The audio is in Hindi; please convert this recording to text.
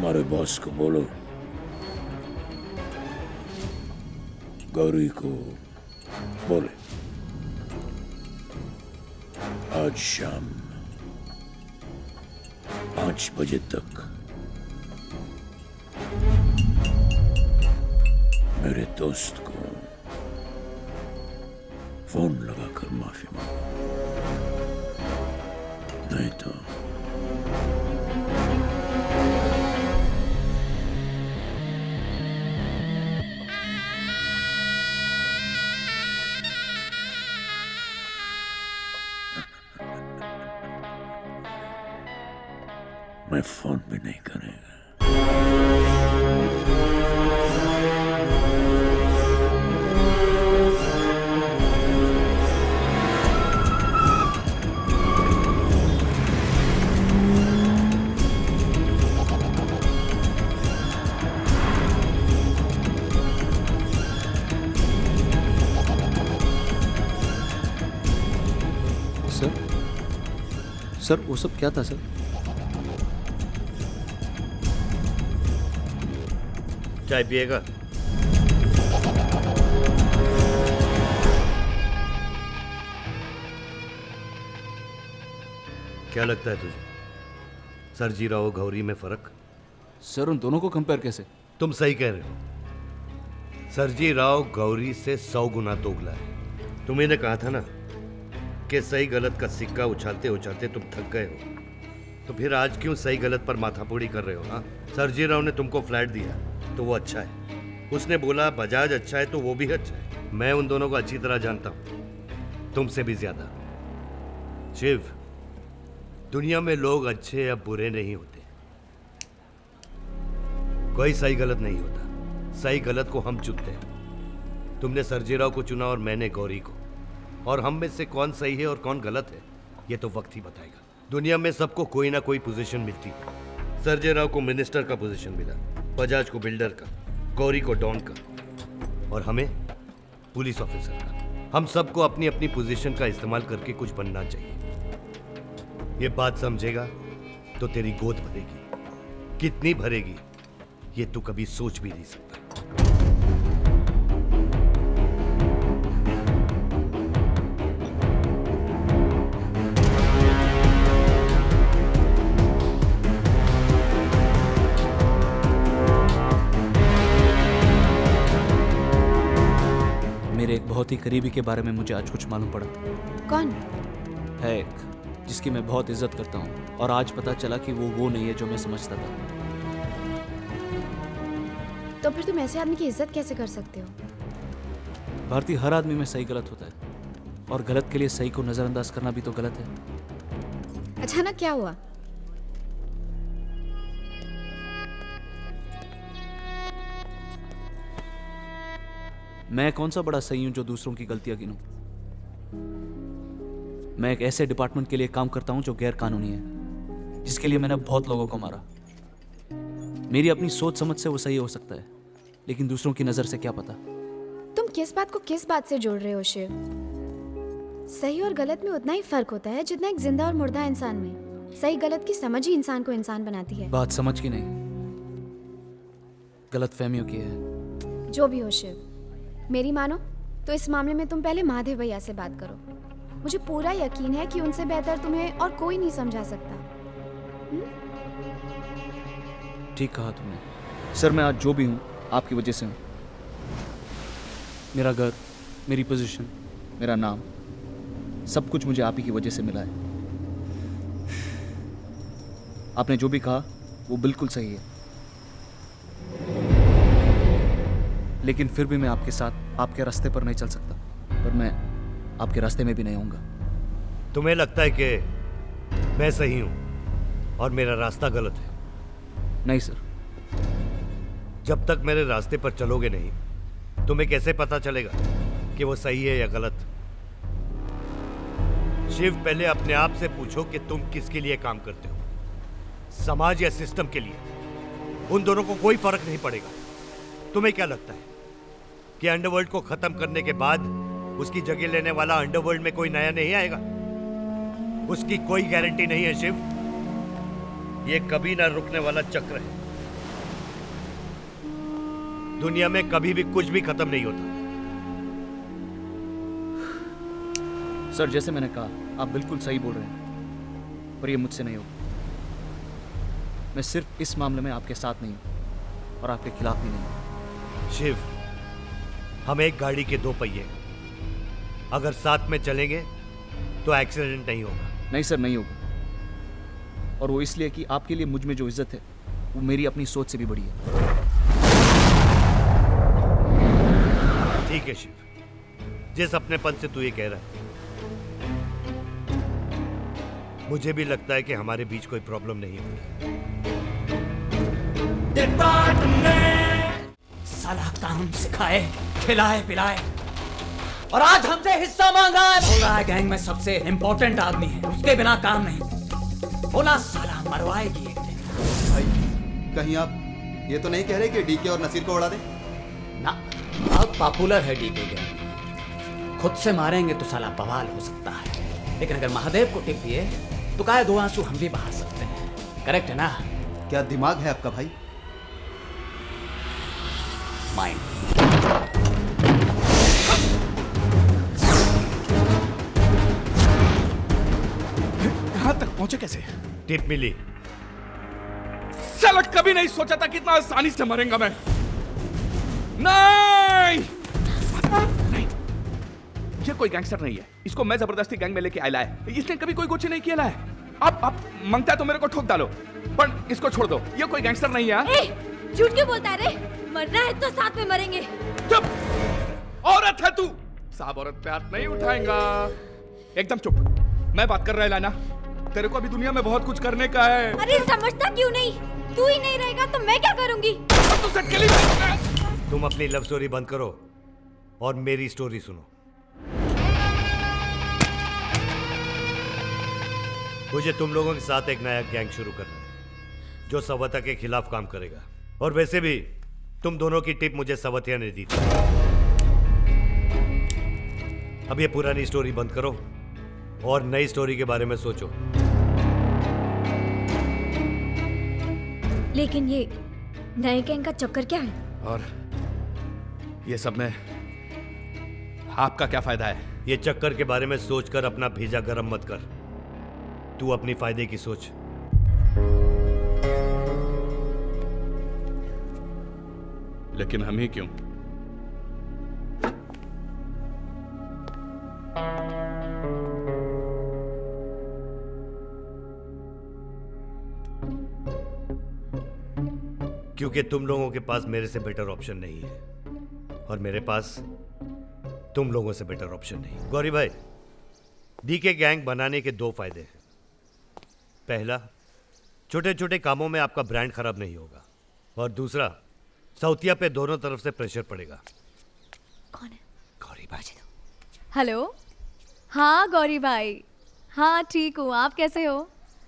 तुम्हारे बॉस को बोलो गौरी को बोले आज शाम 5 बजे तक मेरे दोस्त को फोन लगाकर माफी मांगो, नहीं तो मैं फोन भी नहीं करेगा। सर वो सब क्या था सर? चाय पिएगा? क्या लगता है तुझे सरजी राव गौरी में फर्क? सर उन दोनों को कंपेयर कैसे? तुम सही कह रहे हो। सरजी राव गौरी से 100 गुना दोगला है। तुम्ही ने कहा था ना कि सही गलत का सिक्का उछालते उछालते तुम थक गए हो, तो फिर आज क्यों सही गलत पर माथापूड़ी कर रहे हो? हाँ, सरजी राव ने तुमको फ्लैट दिया तो वो अच्छा है, उसने बोला बजाज अच्छा है तो वो भी अच्छा है। मैं उन दोनों को अच्छी तरह जानता हूं, तुमसे भी ज्यादा। शिव, दुनिया में लोग अच्छे या बुरे नहीं होते, कोई सही गलत नहीं होता। सही गलत को हम चुनते हैं। तुमने सरजी राव को चुना और मैंने गौरी को, और हम में से कौन सही है और कौन गलत है ये तो वक्त ही बताएगा। दुनिया में सबको कोई ना कोई पोजीशन मिलती है। सरजी राव को मिनिस्टर का पोजीशन मिला, बजाज को बिल्डर का, गौरी को डॉन का, और हमें पुलिस ऑफिसर का। हम सबको अपनी अपनी पोजीशन का इस्तेमाल करके कुछ बनना चाहिए। ये बात समझेगा तो तेरी गोद भरेगी। कितनी भरेगी ये तू कभी सोच भी नहीं सकता। मेरे एक बहुत ही करीबी के बारे में मुझे आज कुछ मालूम पड़ा। कौन है एक जिसकी मैं बहुत इज्जत करता हूँ, और आज पता चला कि वो नहीं है जो मैं समझता था। तो फिर तुम ऐसे आदमी की इज्जत कैसे कर सकते हो? भारतीय, हर आदमी में सही गलत होता है, और गलत के लिए सही को नजरअंदाज करना भी तो गलत है। अचानक क्या हुआ? मैं कौन सा बड़ा सही हूं जो दूसरों की गलतियां गिनूं? मैं एक ऐसे डिपार्टमेंट के लिए काम करता हूं जो गैर कानूनी है, जिसके लिए मैंने बहुत लोगों को मारा। मेरी अपनी सोच समझ से वो सही हो सकता है, लेकिन दूसरों की नजर से क्या पता। तुम किस बात को किस बात से जोड़ रहे हो शिव? सही और गलत में उतना ही फर्क होता है जितना एक जिंदा और मुर्दा इंसान में। सही गलत की समझ ही इंसान को इंसान बनाती है। बात समझ की नहीं, गलत फहमियों की है। जो भी हो शिव, मेरी मानो तो इस मामले में तुम पहले महादेव भैया से बात करो। मुझे पूरा यकीन है कि उनसे बेहतर तुम्हें और कोई नहीं समझा सकता। ठीक कहा तुमने। सर, मैं आज जो भी हूँ आपकी वजह से हूँ। मेरा घर, मेरी पोजीशन, मेरा नाम, सब कुछ मुझे आप ही की वजह से मिला है। आपने जो भी कहा वो बिल्कुल सही है, लेकिन फिर भी मैं आपके साथ आपके रास्ते पर नहीं चल सकता, और मैं आपके रास्ते में भी नहीं आऊंगा। तुम्हें लगता है कि मैं सही हूं और मेरा रास्ता गलत है? नहीं सर। जब तक मेरे रास्ते पर चलोगे नहीं, तुम्हें कैसे पता चलेगा कि वो सही है या गलत? शिव, पहले अपने आप से पूछो कि तुम किसके लिए काम करते हो, समाज या सिस्टम के लिए? उन दोनों को कोई फर्क नहीं पड़ेगा। तुम्हें क्या लगता है कि अंडरवर्ल्ड को खत्म करने के बाद उसकी जगह लेने वाला अंडरवर्ल्ड में कोई नया नहीं आएगा? उसकी कोई गारंटी नहीं है शिव। ये कभी ना रुकने वाला चक्र है। दुनिया में कभी भी कुछ भी खत्म नहीं होता। सर जैसे मैंने कहा, आप बिल्कुल सही बोल रहे हैं, पर ये मुझसे नहीं होगा। मैं सिर्फ इस मामले में आपके साथ नहीं हूं और आपके खिलाफ भी नहीं हूं। शिव, हम एक गाड़ी के दो पहिए, अगर साथ में चलेंगे तो एक्सीडेंट नहीं होगा। नहीं सर, नहीं होगा। और वो इसलिए कि आपके लिए मुझ में जो इज्जत है वो मेरी अपनी सोच से भी बड़ी है। ठीक है शिव, जिस अपनेपन से तू ये कह रहा है, मुझे भी लगता है कि हमारे बीच कोई प्रॉब्लम नहीं होगी। साला काम सिखाए, खिलाए पिलाए, और आज हमसे हिस्सा मांगा है। बोल रहा है गैंग में सबसे इम्पोर्टेंट आदमी है, उसके बिना काम नहीं। बोला साला मरवाएगी एक दिन। भाई कहीं आप ये तो नहीं कह रहे कि डीके और नसीर को उड़ा दें? ना, बहुत पॉपुलर है डीके गैंग। खुद से मारेंगे तो साला बवाल हो सकता है, लेकिन अगर महादेव को टिप दिए तो काय दो आंसू हम भी बहा सकते हैं। करेक्ट है ना? क्या दिमाग है आपका भाई? माइंड। यहाँ तक पहुंचे कैसे? टिप मिली। साला कभी नहीं सोचा था कितना आसानी से मरेंगा मैं। नहीं नहीं, ये कोई गैंगस्टर नहीं है, इसको मैं जबरदस्ती गैंग में लेके आया है। इसने कभी कोई कुछ नहीं किया है। आप मांगता है तो मेरे को ठोक डालो, पर इसको छोड़ दो। ये कोई गैंगस्टर नहीं है। ए, झूठ क्यों बोलता है रे? मरना है तो साथ में मरेंगे। चुप, औरत है तू। साहब औरत पे हाथ नहीं उठाएगा। एकदम चुप, मैं बात कर रहा है लाना। तेरे को अभी दुनिया में बहुत कुछ करने का है। अरे समझता क्यों नहीं? तू ही नहीं रहेगा तो मैं क्या करूंगी? तू सेट के लिए तुम अपनी लव स्टोरी बंद करो और मेरी स्टोरी सुनो। मुझे तुम लोगों के साथ एक नया गैंग शुरू करना है जो सवता के खिलाफ काम करेगा। और वैसे भी तुम दोनों की टिप मुझे सवतिया ने दी थी। अब ये पुरानी स्टोरी बंद करो और नई स्टोरी के बारे में सोचो। लेकिन ये नए गैंग का चक्कर क्या है? और ये सब में आपका क्या फायदा है? ये चक्कर के बारे में सोचकर अपना भेजा गरम मत कर। तू अपनी फायदे की सोच। लेकिन हम ही क्यों? क्योंकि तुम लोगों के पास मेरे से बेटर ऑप्शन नहीं है और मेरे पास तुम लोगों से बेटर ऑप्शन नहीं। गौरी भाई, डीके गैंग बनाने के दो फायदे हैं। पहला, छोटे छोटे कामों में आपका ब्रांड खराब नहीं होगा, और दूसरा, सौतिया पे दोनों तरफ से प्रेशर पड़ेगा। कौन है? गौरी भाई। हेलो। हाँ गौरी भाई, हाँ ठीक हूँ, आप कैसे हो?